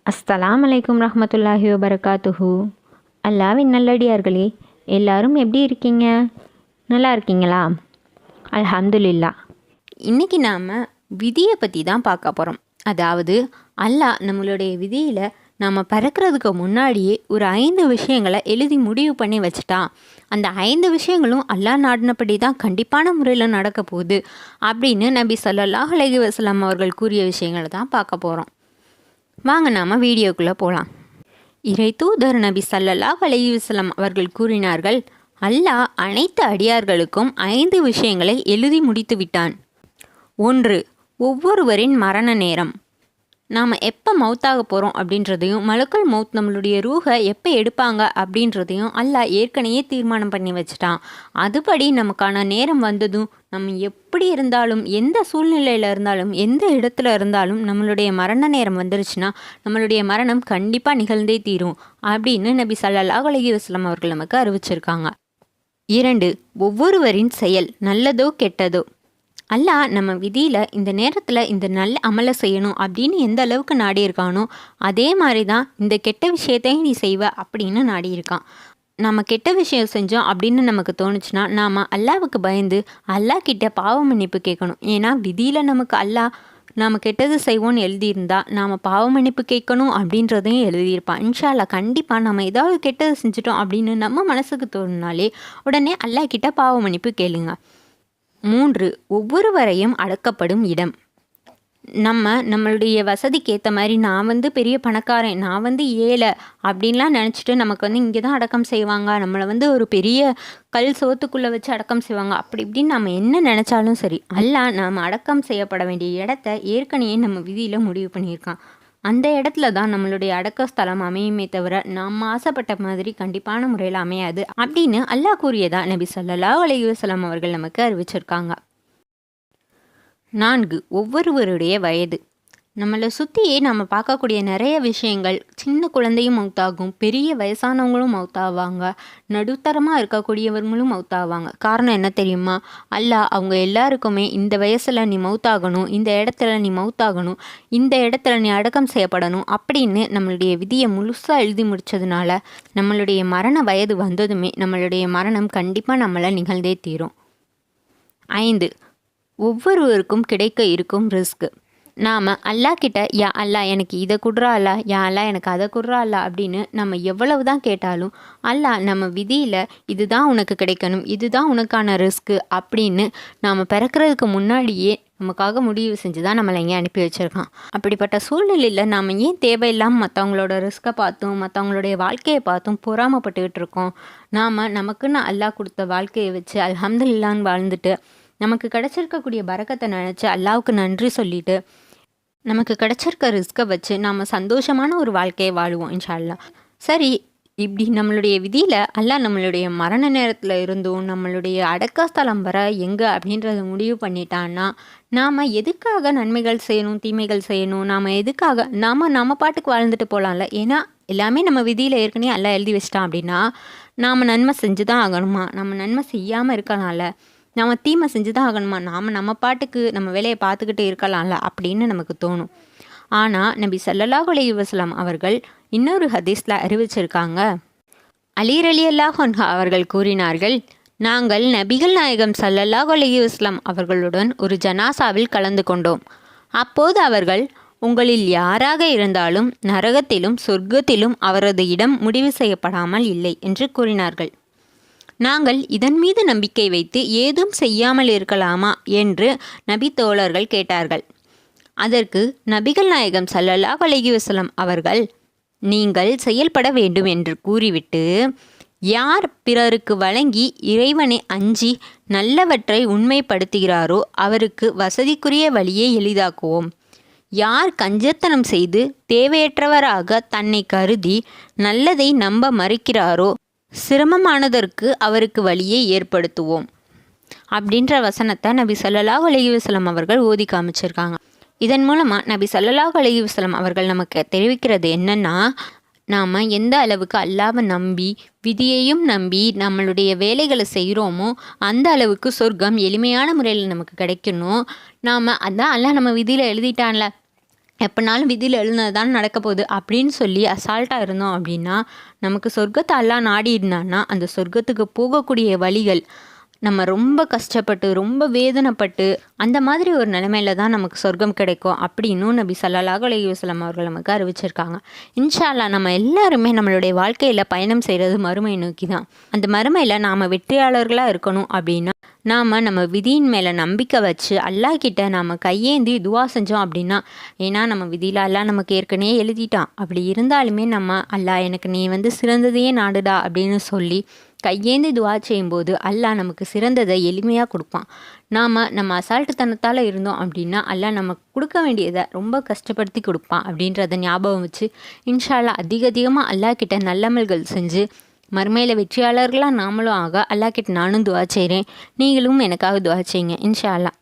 அஸ்ஸலாமு அலைக்கும் ரஹ்மத்துல்லாஹி வபரகாத்துஹு. அல்லாவின் நல்லடியார்களே, எல்லாரும் எப்படி இருக்கீங்க? நல்லா இருக்கீங்களா? அல்ஹம்துலில்லாஹ். இன்றைக்கி நாம் விதியை பற்றி தான் பார்க்க போகிறோம். அதாவது அல்லாஹ் நம்மளுடைய விதியில் நாம் பிறக்கிறதுக்கு முன்னாடியே ஒரு 5 விஷயங்களை எழுதி முடிவு பண்ணி வச்சுட்டான். அந்த 5 விஷயங்களும் அல்லாஹ் நாடினபடி தான் கண்டிப்பான முறையில் நடக்க போகுது அப்படின்னு நபி ஸல்லல்லாஹு அலைஹி வஸல்லம் அவர்கள் கூறிய விஷயங்களை தான் பார்க்க போகிறோம். வாங்க நாம் வீடியோக்குள்ளே போகலாம். இறை தூதர் நபி ஸல்லல்லாஹு அலைஹி வஸல்லம் அவர்கள் கூறினார்கள், அல்லாஹ் அனைத்து அடியார்களுக்கும் 5 விஷயங்களை எழுதி முடித்து விட்டான். 1. ஒவ்வொருவரின் மரண நேரம். நாம் எப்போ மௌத்தாக போகிறோம் அப்படின்றதையும் மலக்குல் மௌத் நம்மளுடைய ரூஹை எப்போ எடுப்பாங்க அப்படின்றதையும் அல்லாஹ் ஏற்கனவே தீர்மானம் பண்ணி வச்சுட்டான். அதுபடி நமக்கான நேரம் வந்ததும் நம்ம எப்படி இருந்தாலும், எந்த சூழ்நிலையில் இருந்தாலும், எந்த இடத்துல இருந்தாலும் நம்மளுடைய மரண நேரம் வந்துருச்சுன்னா நம்மளுடைய மரணம் கண்டிப்பாக நிகழ்ந்தே தீரும் அப்படின்னு நபி ஸல்லல்லாஹு அலைஹி வஸல்லம் அவர்கள் நமக்கு அறிவிச்சிருக்காங்க. 2. ஒவ்வொருவரின் செயல், நல்லதோ கெட்டதோ. அல்லாஹ் நம்ம விதியில் இந்த நேரத்தில் இந்த நல்ல அமலை செய்யணும் அப்படின்னு எந்த அளவுக்கு நாடியிருக்கானோ அதே மாதிரி தான் இந்த கெட்ட விஷயத்தையும் நீ செய்வ அப்படின்னு நாடியிருக்கான். நம்ம கெட்ட விஷயம் செஞ்சோம் அப்படின்னு நமக்கு தோணுச்சுன்னா நாம் அல்லாவுக்கு பயந்து அல்லாஹ் கிட்ட பாவ மன்னிப்பு கேட்கணும். ஏன்னா விதியில் நமக்கு அல்லாஹ் நாம் கெட்டது செய்வோன்னு எழுதியிருந்தா நாம் பாவ மன்னிப்பு கேட்கணும் அப்படின்றதையும் எழுதியிருப்பான். இன்ஷா அல்லாஹ் கண்டிப்பாக நம்ம ஏதாவது கெட்டது செஞ்சிட்டோம் அப்படின்னு நம்ம மனசுக்கு தோணுனாலே உடனே அல்லாஹ் கிட்ட பாவ மன்னிப்பு கேளுங்க. 3. ஒவ்வொருவரையும் அடக்கப்படும் இடம். நம்மளுடைய வசதிக்கு ஏற்ற மாதிரி நான் பெரிய பணக்காரன், நான் ஏழை அப்படின்லாம் நினச்சிட்டு நமக்கு இங்கே தான் அடக்கம் செய்வாங்க, நம்மளை ஒரு பெரிய கல் சோத்துக்குள்ளே வச்சு அடக்கம் செய்வாங்க அப்படி இப்படின்னு நம்ம என்ன நினச்சாலும் சரி, அல்லாஹ் நாம் அடக்கம் செய்யப்பட வேண்டிய இடத்த ஏற்கனவே நம்ம விதியில் முடிவு பண்ணியிருக்கான். அந்த இடத்துல தான் நம்மளுடைய அடக்க ஸ்தலம் அமையுமே தவிர நாம் ஆசைப்பட்ட மாதிரி கண்டிப்பான முறையில் அமையாது அப்படின்னு அல்லாஹ் கூறியதா நபி ஸல்லல்லாஹு அலைஹி வஸல்லம் அவர்கள் நமக்கு அறிவிச்சிருக்காங்க. 4. ஒவ்வொருவருடைய வயது. நம்மளை சுற்றியே நம்ம பார்க்கக்கூடிய நிறைய விஷயங்கள், சின்ன குழந்தையும் மௌத்தாகும், பெரிய வயசானவங்களும் மௌத்தாவாங்க, நடுத்தரமாக இருக்கக்கூடியவர்களும் மௌத்தாவாங்க. காரணம் என்ன தெரியுமா? அல்லாஹ் அவங்க எல்லாருக்குமே இந்த வயசில் நீ மௌத்தாகணும், இந்த இடத்துல நீ மௌத்தாகணும், இந்த இடத்துல நீ அடக்கம் செய்யப்படணும் அப்படின்னு நம்மளுடைய விதியை முழுசாக எழுதி முடித்ததுனால நம்மளுடைய மரண வயது வந்ததுமே நம்மளுடைய மரணம் கண்டிப்பாக நம்மளை நிகழ்ந்தே தீரும். 5. ஒவ்வொருவருக்கும் கிடைக்க இருக்கும் ரிஸ்க். நாம் அல்லாஹ் கிட்ட யா அல்லாஹ் எனக்கு இதை குடுறா அல்லா, யா அல்லாஹ் எனக்கு அதை குடுறா அல்லா அப்படின்னு நம்ம எவ்வளவு தான் கேட்டாலும் அல்லாஹ் நம்ம விதியில் இதுதான் உனக்கு கிடைக்கணும், இதுதான் உனக்கான ரிஸ்க்கு அப்படின்னு நாம் பிறக்கிறதுக்கு முன்னாடியே நமக்காக முடிவு செஞ்சு தான் நம்மளை இங்கே அனுப்பி வச்சுருக்கான். அப்படிப்பட்ட சூழ்நிலையில் நாம் ஏன் தேவையில்லாமல் மற்றவங்களோட ரிஸ்க்கை பார்த்தும் மற்றவங்களுடைய வாழ்க்கையை பார்த்தும் பொறாமப்பட்டுக்கிட்டு இருக்கோம்? நமக்குன்னு அல்லாஹ் கொடுத்த வாழ்க்கையை வச்சு அல்ஹம்துலில்லாஹ்னு வாழ்ந்துட்டு நமக்கு கிடச்சிருக்கக்கூடிய பரக்கத்தை நினச்சி அல்லாவுக்கு நன்றி சொல்லிட்டு நமக்கு கிடச்சிருக்க ரிஸ்க்கை வச்சு நாம் சந்தோஷமான ஒரு வாழ்க்கையை வாழுவோம் இன்ஷா அல்லாஹ். சரி, இப்படி நம்மளுடைய விதியில் அல்லாஹ் நம்மளுடைய மரண நேரத்தில் இருந்தும் நம்மளுடைய அடக்கஸ்தலம் வர எங்கே அப்படின்றத முடிவு பண்ணிட்டான்னா நாம் எதுக்காக நன்மைகள் செய்யணும், தீமைகள் செய்யணும், நாம் எதுக்காக நம்ம பாட்டுக்கு வாழ்ந்துட்டு போகலாம்ல? ஏன்னா எல்லாமே நம்ம விதியில் ஏற்கனவே அல்லாஹ் எழுதி வச்சிட்டான். அப்படின்னா நாம் நன்மை செஞ்சு தான் ஆகணுமா? நம்ம நன்மை செய்யாமல் இருக்கனால நம்ம தீமை செஞ்சு தான் ஆகணுமா? நம்ம பாட்டுக்கு நம்ம வேலையை பார்த்துக்கிட்டு இருக்கலாம்ல அப்படின்னு நமக்கு தோணும். ஆனால் நபி ஸல்லல்லாஹு அலைஹி வஸல்லம் அவர்கள் இன்னொரு ஹதீஸில் அறிவிச்சிருக்காங்க. அலி ரலியல்லாஹு அன்ஹு அவர்கள் கூறினார்கள், நாங்கள் நபிகள் நாயகம் ஸல்லல்லாஹு அலைஹி வஸல்லம் அவர்களுடன் ஒரு ஜனாசாவில் கலந்து கொண்டோம். அப்போது அவர்கள், உங்களில் யாராக இருந்தாலும் நரகத்திலும் சொர்க்கத்திலும் அவரது இடம் முடிவு செய்யப்படாமல் இல்லை என்று கூறினார்கள். நாங்கள் இதன் மீது நம்பிக்கை வைத்து ஏதும் செய்யாமல் இருக்கலாமா என்று நபி தோழர்கள் கேட்டார்கள். அதற்கு நபிகள் நாயகம் ஸல்லல்லாஹு அலைஹி வஸல்லம் அவர்கள், நீங்கள் செயல்பட வேண்டும் என்று கூறிவிட்டு, யார் பிறருக்கு வழங்கி இறைவனை அஞ்சி நல்லவற்றை உண்மைப்படுத்துகிறாரோ அவருக்கு வசதிக்குரிய வழியை எளிதாக்குவோம். யார் கஞ்சத்தனம் செய்து தேவையற்றவராக தன்னை கருதி நல்லதை நம்ப மறுக்கிறாரோ சிரமமானதற்கு அவருக்கு வழியை ஏற்படுத்துவோம் அப்படின்ற வசனத்தை நபி ஸல்லல்லாஹு அலைஹி வஸல்லம் அவர்கள் ஓதி காமிச்சிருக்காங்க. இதன் மூலமாக நபி ஸல்லல்லாஹு அலைஹி வஸல்லம் அவர்கள் நமக்கு தெரிவிக்கிறது என்னென்னா, நாம் எந்த அளவுக்கு அல்லாஹ்வை நம்பி விதியையும் நம்பி நம்மளுடைய வேலைகளை செய்கிறோமோ அந்த அளவுக்கு சொர்க்கம் எளிமையான முறையில் நமக்கு கிடைக்கணும். அதான் அல்லாஹ் நம்ம விதியில் எழுதிட்டான்ல, எப்போனாலும் விதியில் எழுந்தது தான் நடக்க போகுது அப்படின்னு சொல்லி அசால்ட்டாக இருந்தோம் அப்படின்னா, நமக்கு சொர்க்கத்தை அல்லாஹ் நாடினான்னா அந்த சொர்க்கத்துக்கு போகக்கூடிய வழிகள் நம்ம ரொம்ப கஷ்டப்பட்டு ரொம்ப வேதனைப்பட்டு அந்த மாதிரி ஒரு நிலைமையில தான் நமக்கு சொர்க்கம் கிடைக்கும் அப்படின்னும் நபி ஸல்லல்லாஹு அலைஹி வஸல்லம் அவர்கள் நமக்கு அறிவிச்சிருக்காங்க. இன்ஷா அல்லாஹ் நம்ம எல்லாருமே நம்மளுடைய வாழ்க்கையில் பயணம் செய்கிறது மறுமை நோக்கி தான். அந்த மறுமையில் நாம் வெற்றியாளர்களாக இருக்கணும் அப்படின்னா நம்ம விதியின் மேலே நம்பிக்கை வச்சு அல்லாஹ் கிட்ட நாம் கையேந்தி துவா செஞ்சோம் அப்படின்னா, ஏன்னா நம்ம விதியில் அல்லாஹ் நமக்கு ஏற்கனவே எழுதிட்டான். அப்படி இருந்தாலுமே நம்ம அல்லாஹ் எனக்கு நீ சிறந்ததையே நாடுடா அப்படின்னு சொல்லி கையேந்தி துவா செய்யும்போது அல்லாஹ் நமக்கு சிறந்ததை எளிமையாக கொடுப்பான். நம்ம அசால்ட்டுத்தனத்தால் இருந்தோம் அப்படின்னா அல்லாஹ் நமக்கு கொடுக்க வேண்டியதை ரொம்ப கஷ்டப்படுத்தி கொடுப்பான் அப்படின்றத ஞாபகம் வச்சு இன்ஷா அல்லாஹ் அதிகமாக அல்லாஹ் கிட்ட நல்லமல்கள் செஞ்சு மறுமையில் வெற்றியாளர்களாக நாமளும் ஆக அல்லாஹ் கிட்ட நானும் துவா செய்கிறேன். நீங்களும் எனக்காக துவா செய்யுங்க இன்ஷா அல்லாஹ்.